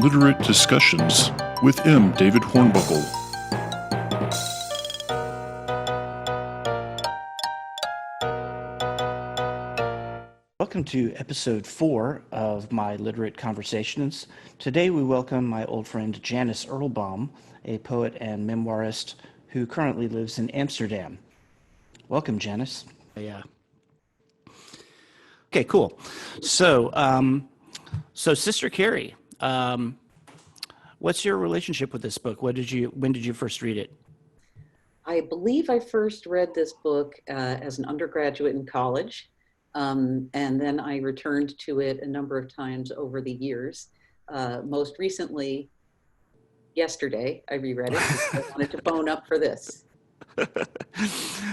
Literate Discussions with M. David Hornbuckle. Welcome to episode 4 of my Literate Conversations. Today we welcome my old friend Janice Erlbaum, a poet and memoirist who currently lives in Amsterdam. Welcome, Janice. Yeah. Okay, cool. So Sister Carrie, what's your relationship with this book? When did you first read it? I believe I first read this book as an undergraduate in college, and then I returned to it a number of times over the years. Most recently, yesterday, I reread it because I wanted to bone up for this.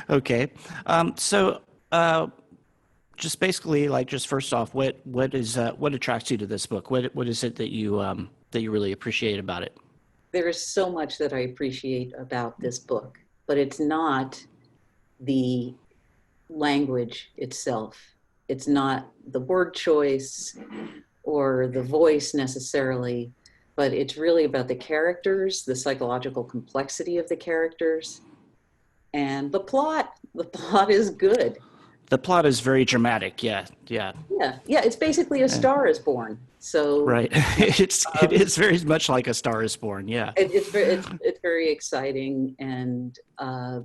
Okay. Just basically, just first off, what attracts you to this book? What is it that you really appreciate about it? There is so much that I appreciate about this book, but it's not the language itself. It's not the word choice or the voice necessarily, but it's really about the characters, the psychological complexity of the characters, and the plot. The plot is good. The plot is very dramatic. Yeah. It's basically A Star is Born. So right, it is very much like A Star is Born. Yeah, it's very exciting, and so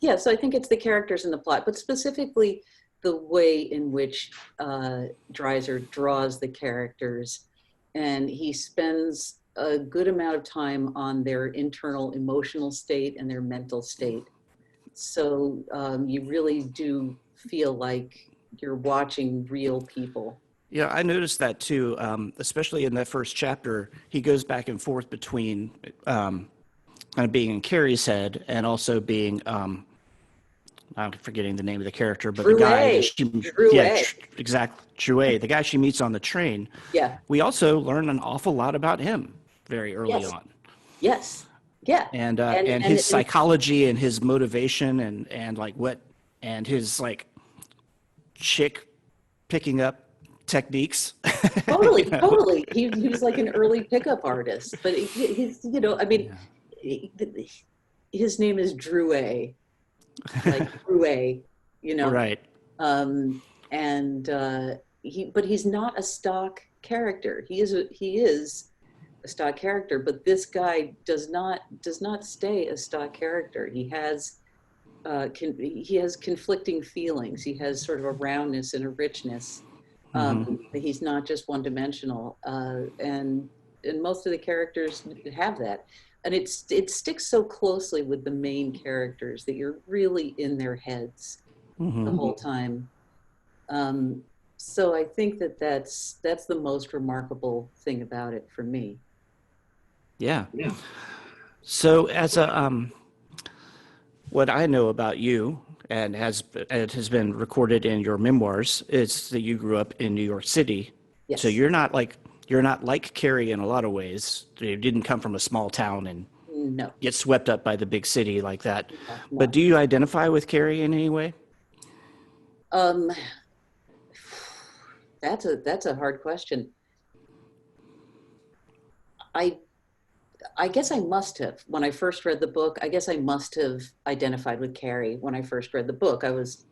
I think it's the characters and the plot, but specifically the way in which Dreiser draws the characters, and he spends a good amount of time on their internal emotional state and their mental state. So you really do feel like you're watching real people. Yeah, I noticed that too, especially in that first chapter. He goes back and forth between kind of being in Carrie's head and also being, I'm forgetting the name of the character, but Drouet. The guy Drouet. Drouet, the guy she meets on the train. Yeah. We also learn an awful lot about him very early on. Yes. Yeah. And his psychology and his motivation and his chick picking up techniques. Totally. He was like an early pickup artist, but he's, his name is Drouet, like Drouet, Right. But he's not a stock character. He is a stock character, but this guy does not stay a stock character. He has conflicting feelings. He has sort of a roundness and a richness. He's not just one-dimensional, and most of the characters have that, and it sticks so closely with the main characters that you're really in their heads the whole time. So I think that's the most remarkable thing about it for me. Yeah. So as what I know about you, and it has been recorded in your memoirs, is that you grew up in New York City. Yes. So you're not like Carrie in a lot of ways. You didn't come from a small town and get swept up by the big city like that. No. But do you identify with Carrie in any way? That's a hard question. I guess I must have, when I first read the book, I guess I must have identified with Carrie when I first read the book. I was,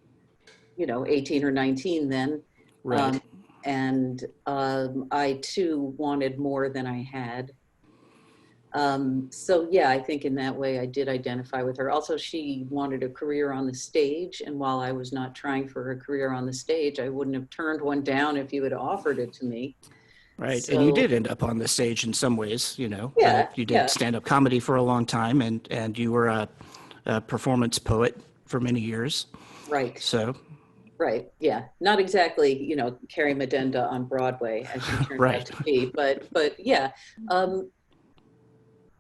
18 or 19 then. Right. I too wanted more than I had. So yeah, I think in that way I did identify with her. Also, she wanted a career on the stage, and while I was not trying for a career on the stage, I wouldn't have turned one down if you had offered it to me. Right. So, and you did end up on the stage in some ways, Yeah. You did stand-up comedy for a long time, and you were a performance poet for many years. Right. So. Right. Yeah. Not exactly, Carrie Medenda on Broadway, as she turned out to be, but yeah.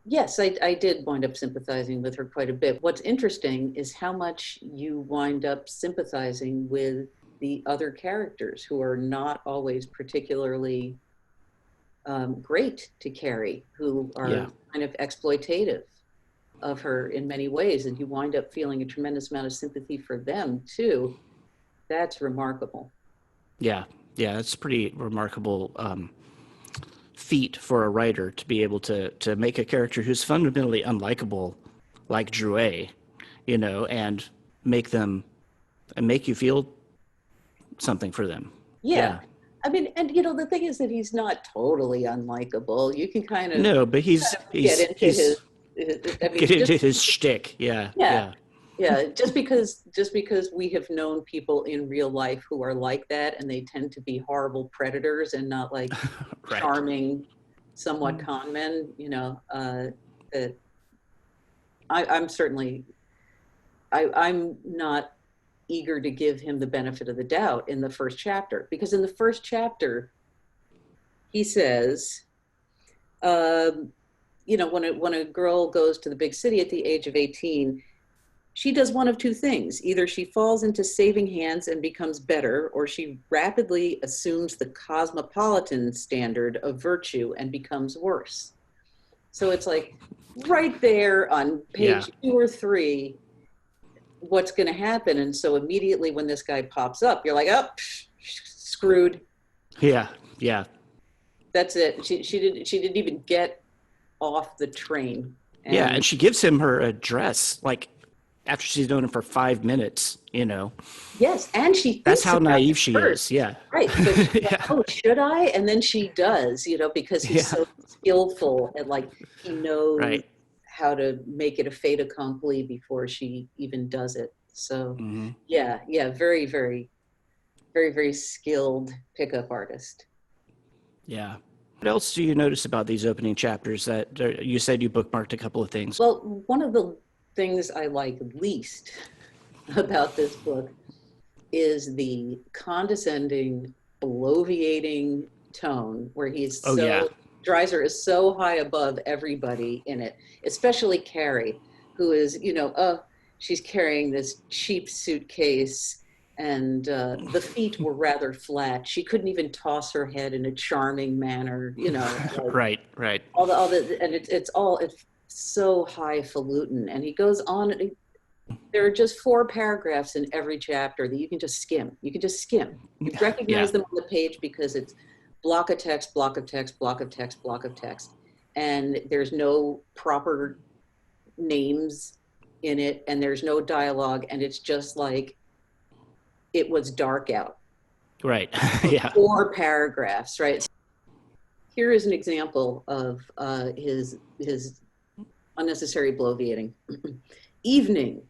Yes, I did wind up sympathizing with her quite a bit. What's interesting is how much you wind up sympathizing with the other characters who are not always particularly great to Carrie, who are kind of exploitative of her in many ways, and you wind up feeling a tremendous amount of sympathy for them too. That's remarkable. Yeah, it's pretty remarkable feat for a writer to be able to make a character who's fundamentally unlikable, like Drouet, and make you feel something for them. Yeah. I mean, and the thing is that he's not totally unlikable. You can kind of No, but he's get into his I mean, get into his shtick. Yeah. Just because we have known people in real life who are like that, and they tend to be horrible predators and not like Right. charming, somewhat con men. That I'm certainly I'm not eager to give him the benefit of the doubt in the first chapter, because in the first chapter he says, when a girl goes to the big city at the age of 18, she does one of two things. Either she falls into saving hands and becomes better, or she rapidly assumes the cosmopolitan standard of virtue and becomes worse. So it's like right there on page 2 or 3, what's going to happen. And so immediately when this guy pops up, you're like, oh, screwed. Yeah. That's it. She didn't even get off the train. And she gives him her address, like, after she's known him for 5 minutes, Yes, and she thinks that's how naive she first. is. Yeah. Right. So she's like, oh, should I? And then she does, because he's so skillful and like he knows how to make it a fait accompli before she even does it. So very, very, very, very skilled pickup artist. Yeah. What else do you notice about these opening chapters that you said you bookmarked a couple of things? Well, one of the things I like least about this book is the condescending, bloviating tone where he's Dreiser is so high above everybody in it, especially Carrie, who is, she's carrying this cheap suitcase and the feet were rather flat. She couldn't even toss her head in a charming manner, like, Right. All the and it's so highfalutin. And he goes on. There are just 4 paragraphs in every chapter that you can just skim. You recognize them on the page because it's block of text, block of text, block of text, block of text. And there's no proper names in it, and there's no dialogue, and it's just like it was dark out. Right. 4 paragraphs, right? Here is an example of his unnecessary bloviating. Evening,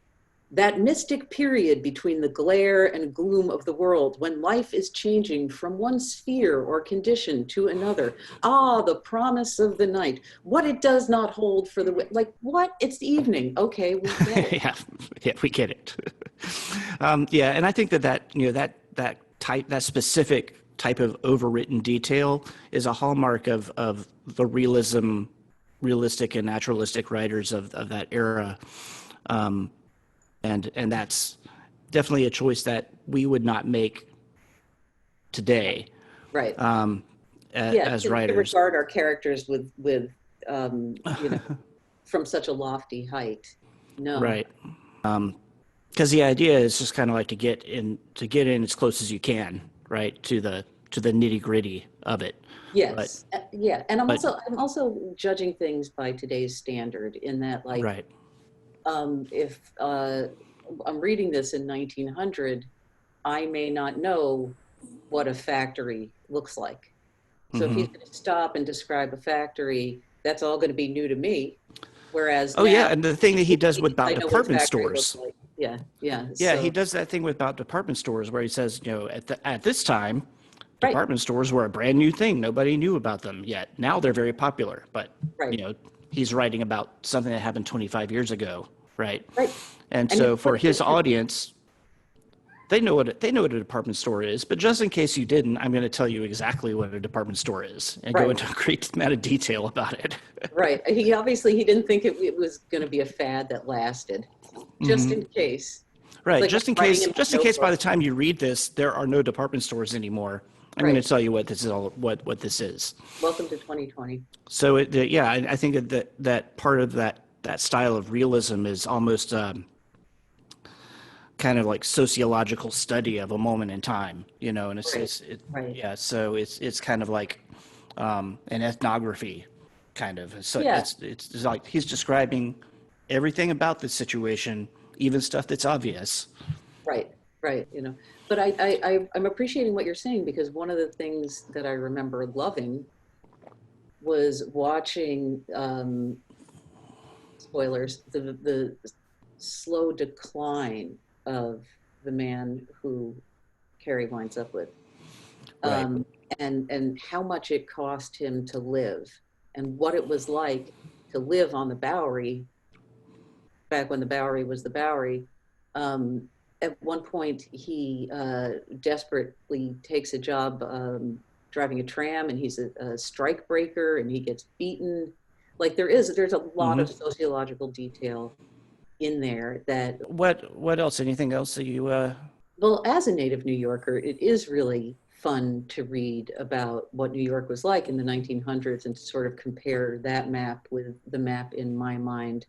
that mystic period between the glare and gloom of the world when life is changing from one sphere or condition to another. Ah, the promise of the night, what it does not hold for the, like, what? It's evening. Okay, we get it. Yeah, we get it. And I think that specific type of overwritten detail is a hallmark of the realistic and naturalistic writers of that era. And that's definitely a choice that we would not make today. Right. As writers. To regard our characters with from such a lofty height. No. Right. Because the idea is just kind of like to get in as close as you can, right, to the nitty gritty of it. Yes. And I'm also judging things by today's standard in that, like, right. If I'm reading this in 1900, I may not know what a factory looks like. So if he's going to stop and describe a factory, that's all going to be new to me. Whereas and the thing that he does about department stores. Like. He does that thing about department stores where he says, at this time, department stores were a brand new thing. Nobody knew about them yet. Now they're very popular, but he's writing about something that happened 25 years ago, right? Right. And so for his audience, they know what a department store is. But just in case you didn't, I'm going to tell you exactly what a department store is and go into a great amount of detail about it. Right. He didn't think it was going to be a fad that lasted, just in case. Right. Like just in case by the time you read this, there are no department stores anymore. I'm going to tell you what this is what this is. Welcome to 2020. So I think that part of that style of realism is almost kind of like sociological study of a moment in time, and it's so it's kind of like and ethnography, kind of. So Yeah. it's like he's describing everything about the situation, even stuff that's obvious. Right, right. But I'm appreciating what you're saying, because one of the things that I remember loving was watching, spoilers, the slow decline of the man who Carrie winds up with. Right. And how much it cost him to live, and what it was like to live on the Bowery back when the Bowery was the Bowery. At one point, he desperately takes a job driving a tram, and he's a strike breaker, and he gets beaten. Like there's a lot of sociological detail in there that, What else? Anything else that you? well, as a native New Yorker, it is really fun to read about what New York was like in the 1900s and to sort of compare that map with the map in my mind.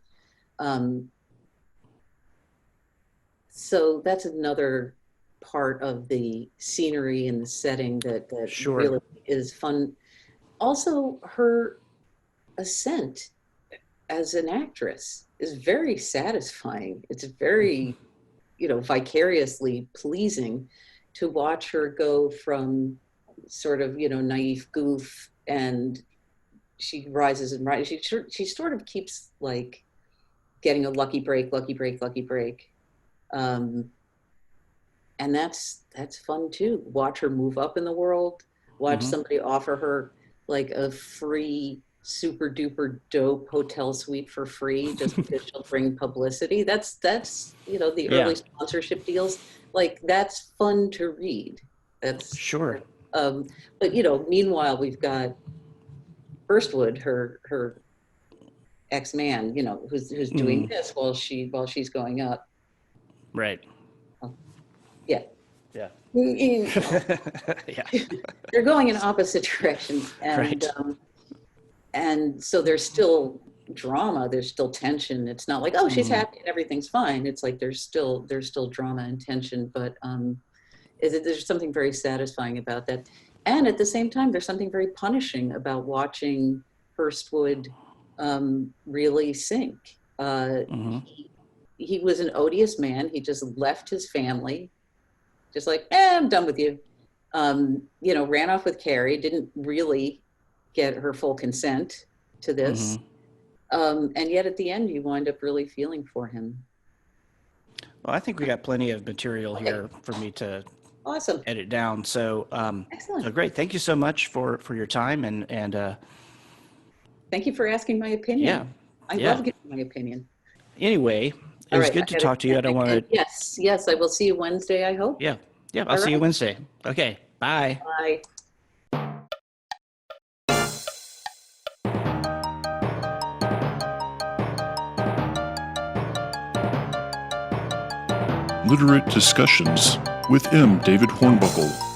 So that's another part of the scenery and the setting that Sure. really is fun. Also, her ascent as an actress is very satisfying. It's very, vicariously pleasing to watch her go from sort of, naive goof, and she rises and rises. She sort of keeps like getting a lucky break. And that's fun too. Watch her move up in the world. Watch somebody offer her like a free super duper dope hotel suite for free just because she'll bring publicity. That's the early sponsorship deals. Like that's fun to read. That's Sure. But meanwhile we've got Firstwood, her ex-man, who's doing this while she's going up. Right. Yeah. Yeah. Yeah. They're going in opposite directions, and Right. And so there's still drama, there's still tension. It's not like, oh, she's happy and everything's fine. It's like there's still drama and tension, but there's something very satisfying about that. And at the same time, there's something very punishing about watching Firstwood really sink. He was an odious man. He just left his family, just like, I'm done with you. Ran off with Carrie, didn't really get her full consent to this. And yet at the end, you wind up really feeling for him. Well, I think we got plenty of material here for me to Awesome. edit down. So, Excellent. so great. Thank you so much for your time and thank you for asking my opinion. Yeah. I love giving my opinion. Anyway, it was good to talk to you. I don't want to. Yes. I will see you Wednesday, I hope. Yeah. I'll see you Wednesday. Okay. Bye. Bye. Literate Discussions with M. David Hornbuckle.